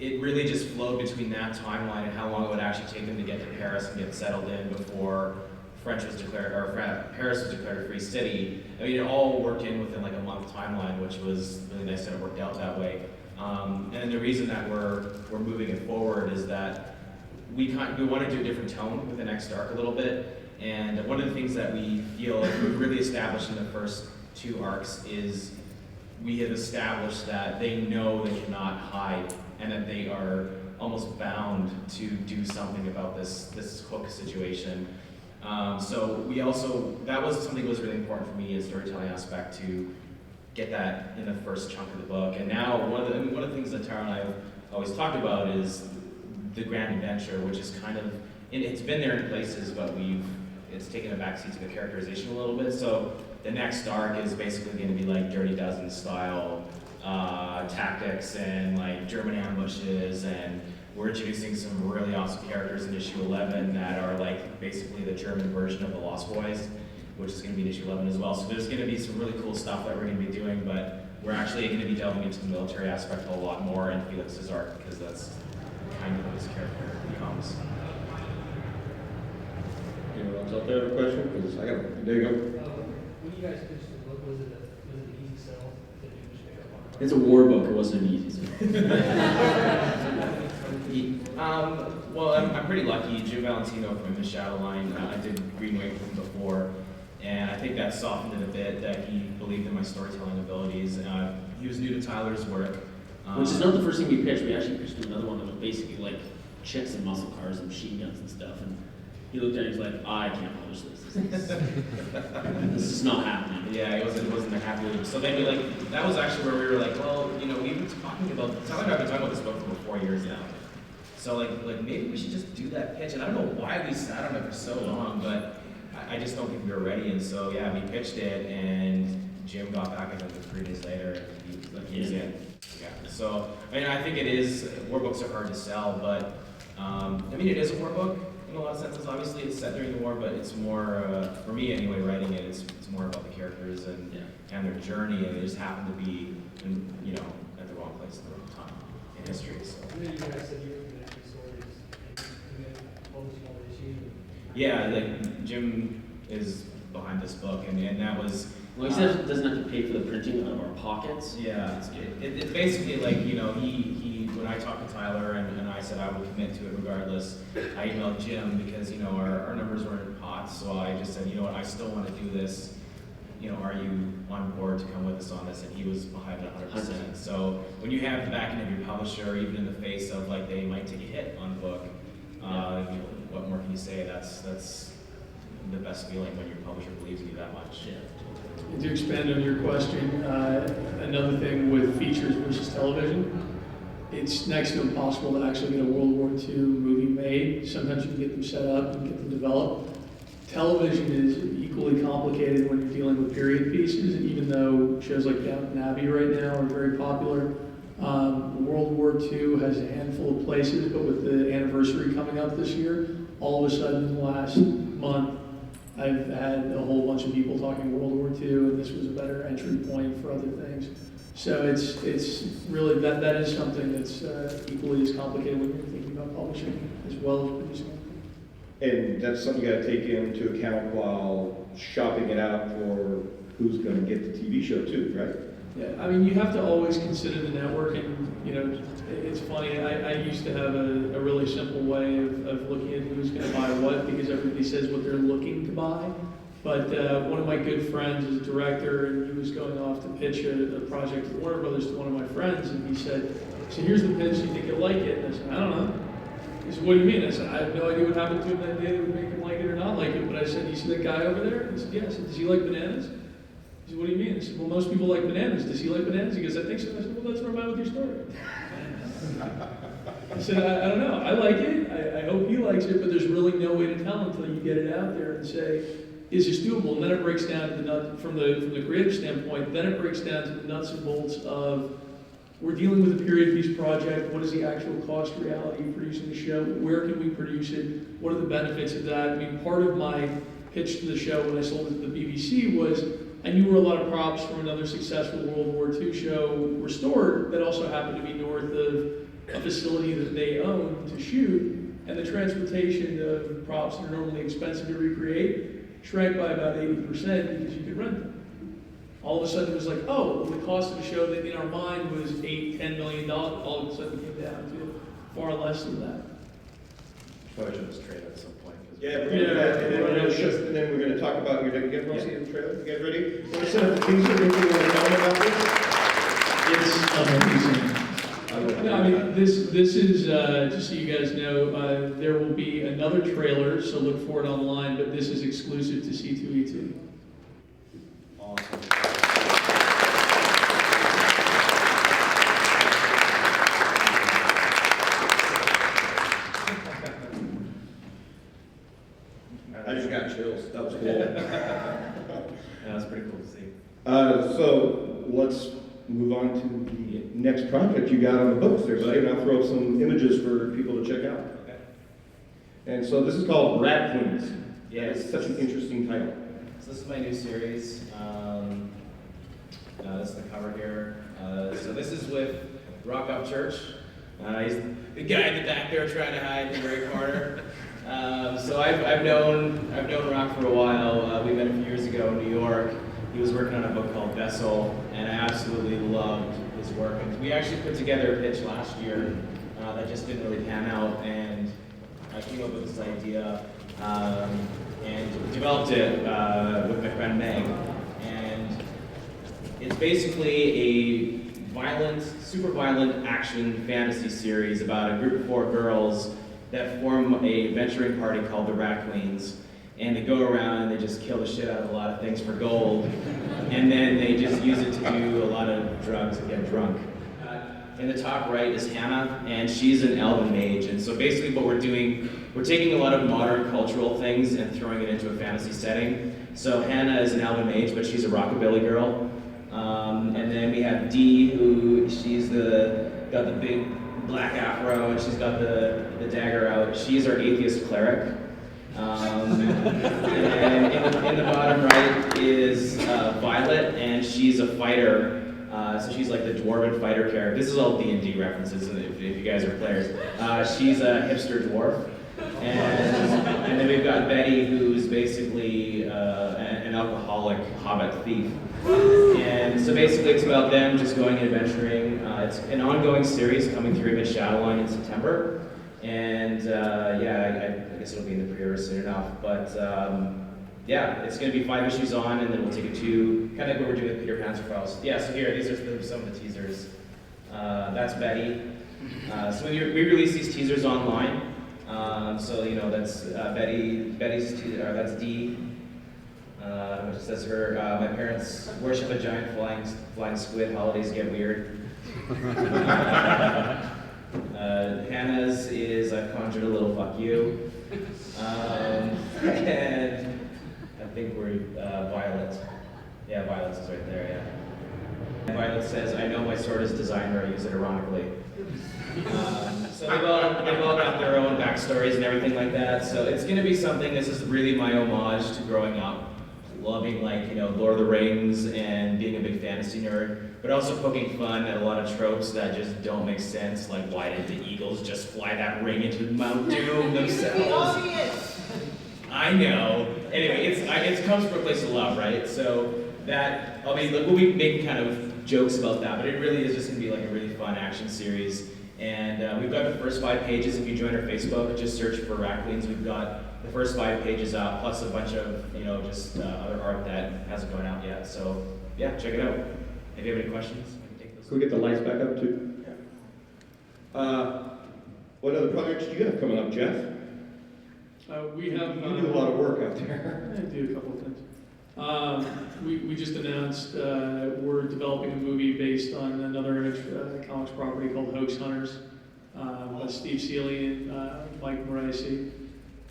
it really just flowed between that timeline and how long it would actually take them to get to Paris and get settled in before Paris was declared a free city. I mean, it all worked in within like a month timeline, which was really nice that it worked out that way. And the reason that we're moving it forward is that we want to do a different tone with the next arc a little bit. And one of the things that we feel like we've really established in the first 2 arcs is we have established that they know they cannot hide and that they are almost bound to do something about this Hook situation. So that was something that was really important for me as a storytelling aspect to get that in the first chunk of the book. And now one of the things that Tara and I have always talked about is the grand adventure, which is kind of, it's been there in places, but it's taken a backseat to the characterization a little bit. So the next arc is basically going to be like Dirty Dozen style tactics and like German ambushes, and we're introducing some really awesome characters in issue 11 that are like basically the German version of the Lost Boys, which is going to be in issue 11 as well. So there's going to be some really cool stuff that we're going to be doing, but we're actually going to be delving into the military aspect a lot more in Felix's arc, because that's kind of what his character becomes. Anyone else out there have a question? Because there you go. When you guys pitched the book, was it an easy sell? Did you just pick up on it? It's a war book. It wasn't an easy sell. Well, I'm pretty lucky. Jim Valentino from the Shadow Line, I did Green Wave with him before, and I think that softened it a bit, that he believed in my storytelling abilities. He was new to Tyler's work. Which is not the first thing we pitched. We actually pitched him another one that was basically like chicks and muscle cars and machine guns and stuff. And he looked at it and he's like, I can't publish this. This is not happening. Yeah, it wasn't happy with him. So then that was actually where we were like, well, we've been talking about, Tyler and I have been talking about this book for 4 years now. So like maybe we should just do that pitch. And I don't know why we sat on it for so long, but I just don't think we were ready. And so yeah, we pitched it, and Jim got back at us 3 days later, and he was in. Yeah. So I mean, I think it is. War books are hard to sell, but I mean, it is a war book in a lot of senses. Obviously, it's set during the war, but it's more for me anyway. Writing it, it's more about the characters and their journey, and they just happen to be at the wrong place at the wrong time in history. So. You guys said you were going to do stories and then publish all the issues. Yeah, like Jim is behind this book, and that was. Well, he says it doesn't have to pay for the printing out of our pockets. Yeah, it's basically like, he when I talked to Tyler and I said I would commit to it regardless, I emailed Jim because, our numbers weren't hot, so I just said, I still want to do this. Are you on board to come with us on this? And he was behind it 100%. So when you have the backing of your publisher, even in the face of like they might take a hit on the book, what more can you say? That's the best feeling when your publisher believes in you that much. Yeah. And to expand on your question, another thing with features versus television, it's next to impossible to actually get a World War II movie made. Sometimes you can get them set up and get them developed. Television is equally complicated when you're dealing with period pieces, even though shows like Downton Abbey right now are very popular. World War II has a handful of places, but with the anniversary coming up this year, all of a sudden in the last month, I've had a whole bunch of people talking World War II, and this was a better entry point for other things. So it's really, that is something that's equally as complicated when you're thinking about publishing as well as producing. And that's something you gotta take into account while shopping it out for who's gonna get the TV show too, right? Yeah, I mean, you have to always consider the network, and you know, it's funny, I used to have a really simple way of looking at who's gonna buy what, because everybody says what they're looking to buy. But one of my good friends is a director, and he was going off to pitch a project at Warner Brothers to one of my friends, and he said, so here's the pitch, do you think you'll like it? And I said, I don't know. He said, what do you mean? I said, I have no idea what happened to him that day that would make him like it or not like it. But I said, you see that guy over there? He said, yeah. I said, does he like bananas? He said, what do you mean? I said, well, most people like bananas. Does he like bananas? He goes, I think so. I said, well, that's where I'm at with your story. I said, I don't know. I like it. I hope he likes it, but there's really no way to tell until you get it out there and say, is this doable? And then it breaks down to the nut, from the creative standpoint, then it breaks down to the nuts and bolts of, we're dealing with a period piece project. What is the actual cost reality of producing the show? Where can we produce it? What are the benefits of that? I mean, part of my pitch to the show when I sold it to the BBC was I knew where a lot of props from another successful World War II show were stored that also happened to be north of a facility that they own to shoot, and the transportation of props that are normally expensive to recreate shrank by about 80% because you could rent them. All of a sudden it was like, oh, well, the cost of the show that in our mind was $8-10 million, all of a sudden came down to far less than that. Probably should just trade at some point. Yeah, we're gonna do that, and then we're gonna shift, and then we're gonna talk about, you guys wanna see the trailer? You guys ready? Want to set up the teaser, anything you wanna tell me about this? It's amazing. No, I mean, this is, just so you guys know, there will be another trailer, so look for it online, but this is exclusive to C2E2. Awesome. I just got chills, that was cool. Yeah, that's pretty cool to see. So let's move on to the next project you got on the books there, buddy, and I'll throw up some images for people to check out. Okay. And so this is called Rat Queens. Yes. It's such an interesting title. So this is my new series. This is the cover here. So this is with Rock Up Church. He's the guy in the back there trying to hide in the very corner. So I've known Rock for a while. We met a few years ago in New York. He was working on a book called Vessel, and I absolutely loved his work. And we actually put together a pitch last year that just didn't really pan out, and I came up with this idea and developed it with my friend Meg. And it's basically a violent, super violent action fantasy series about a group of 4 girls that form a venturing party called the Rat Queens. And they go around and they just kill the shit out of a lot of things for gold. And then they just use it to do a lot of drugs and get drunk. In the top right is Hannah, and she's an elven mage. And so basically what we're doing, we're taking a lot of modern cultural things and throwing it into a fantasy setting. So Hannah is an elven mage, but she's a rockabilly girl. And then we have Dee, who she's got the big black afro, and she's got the dagger out. She's our atheist cleric. And in the bottom right is Violet, and she's a fighter. So she's like the dwarven fighter character. This is all D&D references, if you guys are players. She's a hipster dwarf. And then we've got Betty, who's basically an alcoholic hobbit thief. And so basically it's about them just going and adventuring. It's an ongoing series coming through Image Shadowline in September. And yeah, I guess it'll be in the pre-order soon enough. But yeah, it's going to be 5 issues on, and then we'll take it to kind of like what we're doing with Peter Panzerfaust. Yeah, so here, these are some of the teasers. That's Betty. So we release these teasers online. So you know that's Betty's that's D. Which says her. My parents worship a giant flying squid. Holidays get weird. Hannah's is I've conjured a little fuck you. And I think we're Violet. Yeah, Violet's is right there. Yeah. And Violet says, "I know my sword is designer. I use it ironically." So they've all got their own backstories and everything like that. So it's gonna be something. This is really my homage to growing up, loving Lord of the Rings and being a big fantasy nerd, but also poking fun at a lot of tropes that just don't make sense. Like, why did the Eagles just fly that ring into Mount Doom themselves? The obvious. I know. Anyway, it comes from a place of love, right? So that we'll be making kind of jokes about that, but it really is just gonna be like a really fun action series. And we've got the first 5 pages. If you join our Facebook, just search for Rat Queens. We've got the first 5 pages up, plus a bunch of just other art that hasn't gone out yet. So yeah, check it out. If you have any questions, I can take those. Can we get the lights back up too? Yeah. What other projects do you have coming up, Jeff? We have. You do a lot of work out there. I do a couple of things. We just announced we're developing a movie based on another Image Comics property called Hoax Hunters, with Steve Seeley and Mike Morrissey.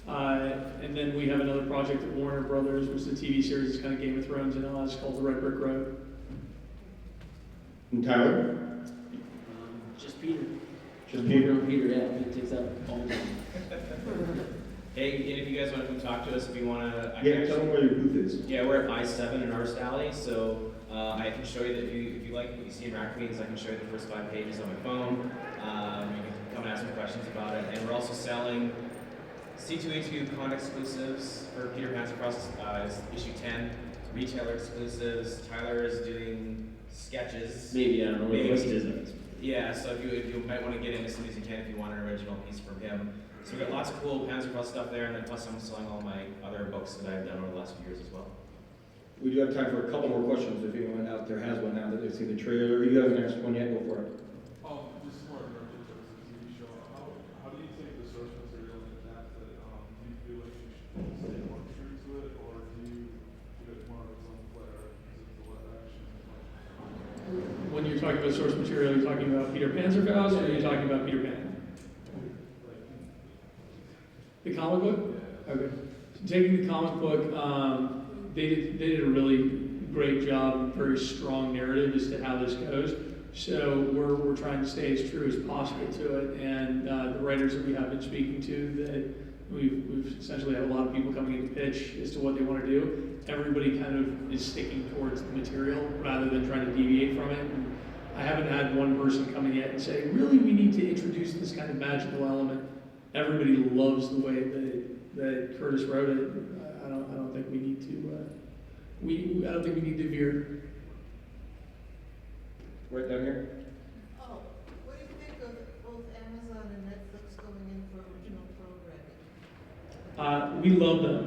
And then we have another project at Warner Brothers, which is a TV series. It's kind of Game of Thrones and all. It's called The Red Brick Road. And Tyler? Just Peter. Just Peter? Peter, yeah. He takes that all the time. Hey, and if you guys want to come talk to us, if you want to... Yeah, tell them where your booth is. Yeah, we're at I-7 in Artist Alley, so I can show you that if you like what you see in Rat Queens, I can show you the first 5 pages on my phone. You can come and ask me questions about it. And we're also selling C2E2 con exclusives for Peter Panzerfaust, issue 10, retailer exclusives. Tyler is doing sketches. Maybe, I don't know what the list is. Yeah, so if you might want to get into some as you can if you want an original piece from him. So we've got lots of cool Panzerfaust stuff there, and then plus I'm selling all my other books that I've done over the last few years as well. We do have time for a couple more questions if anyone out there has one now that they've seen the trailer. You haven't asked one yet, go for it. This is more emergent as a TV show. How do you take the source material and adapt it? Do you feel like you should stay more true to it, or do you give it more of its own flair because it's the live action? When you're talking about source material, you're talking about Peter Panzerfaust, or are you talking about Peter Pan? The comic book? Okay. So taking the comic book, they did a really great job, very strong narrative as to how this goes. So we're trying to stay as true as possible to it. And the writers that we have been speaking to, that we've essentially had a lot of people coming in to pitch as to what they want to do. Everybody kind of is sticking towards the material rather than trying to deviate from it. And I haven't had one person come in yet and say, really, we need to introduce this kind of magical element. Everybody loves the way that Kurtis wrote it. I don't think we need to. I don't think we need to veer. Right down here. Oh, what do you think of both Amazon and Netflix going in for original programming? We love them.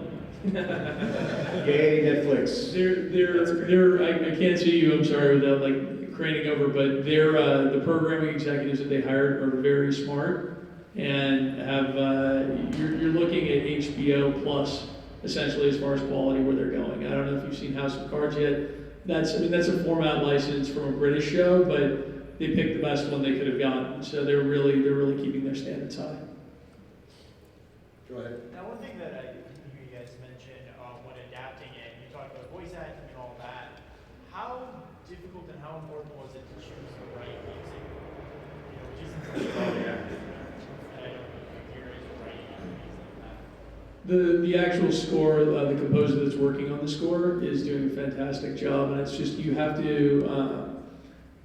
Yay, Netflix. They're. I can't see you. I'm sorry without like craning over, but they're the programming executives that they hired are very smart. And have you're looking at HBO plus essentially as far as quality where they're going. I don't know if you've seen House of Cards yet. That's a format license from a British show, but they picked the best one they could have gotten. So they're really keeping their standards high. Go ahead. Now, one thing that I didn't hear you guys mention when adapting it, you talked about voice acting and all that. How difficult and how important was it to choose the right music? Which isn't The actual score, the composer that's working on the score is doing a fantastic job, and it's just you have to,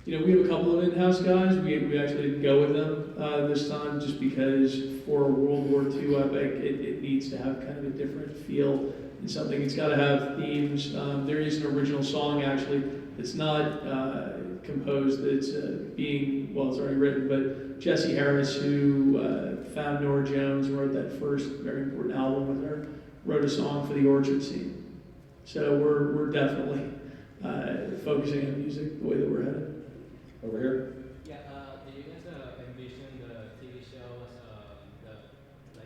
we have a couple of in-house guys. We actually didn't go with them this time just because for a World War II epic, it needs to have kind of a different feel and something. It's got to have themes. There is an original song actually that's not composed. That's it's already written, but Jesse Harris, who found Nora Jones and wrote that first very important album with her, wrote a song for the Orchard scene. So we're definitely focusing on music the way that we're headed. Over here. Yeah, do you guys envision the TV show as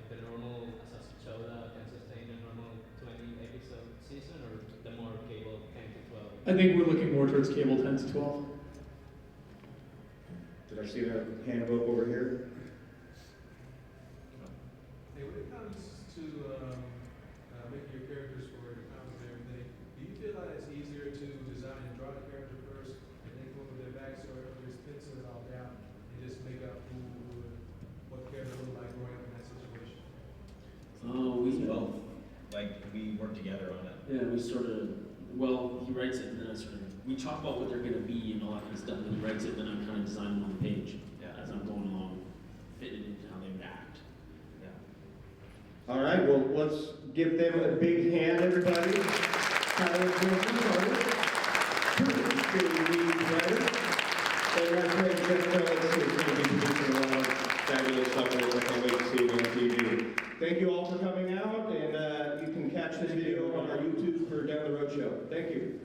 the I think we're looking more towards cable 10 to 12. Did I see a hand go up over here? Hey, when it comes to making your characters for the comics and everything, do you feel like it's easier to design and draw the character first, and then go with their backstory, or just pencil it all down and just make up what the character looked like growing up in that situation? Oh, we Both. Like, we work together on it. Yeah, we sort of, well, he writes it and then I sort of, we talk about what they're going to be and all that kind of stuff, and he writes it and then I kind of design them on the page as I'm going along, fitting it into how they would act. Yeah. All right, well, let's give them a big hand, everybody. Tyler Jenkins, artist. Kurtis J, writer. And my friend Jeff Krelitz is going to be producing a lot of fabulous stuff. I can't wait to see it on TV. Thank you all for coming out, and you can catch this video on our YouTube for Down the Road Show. Thank you.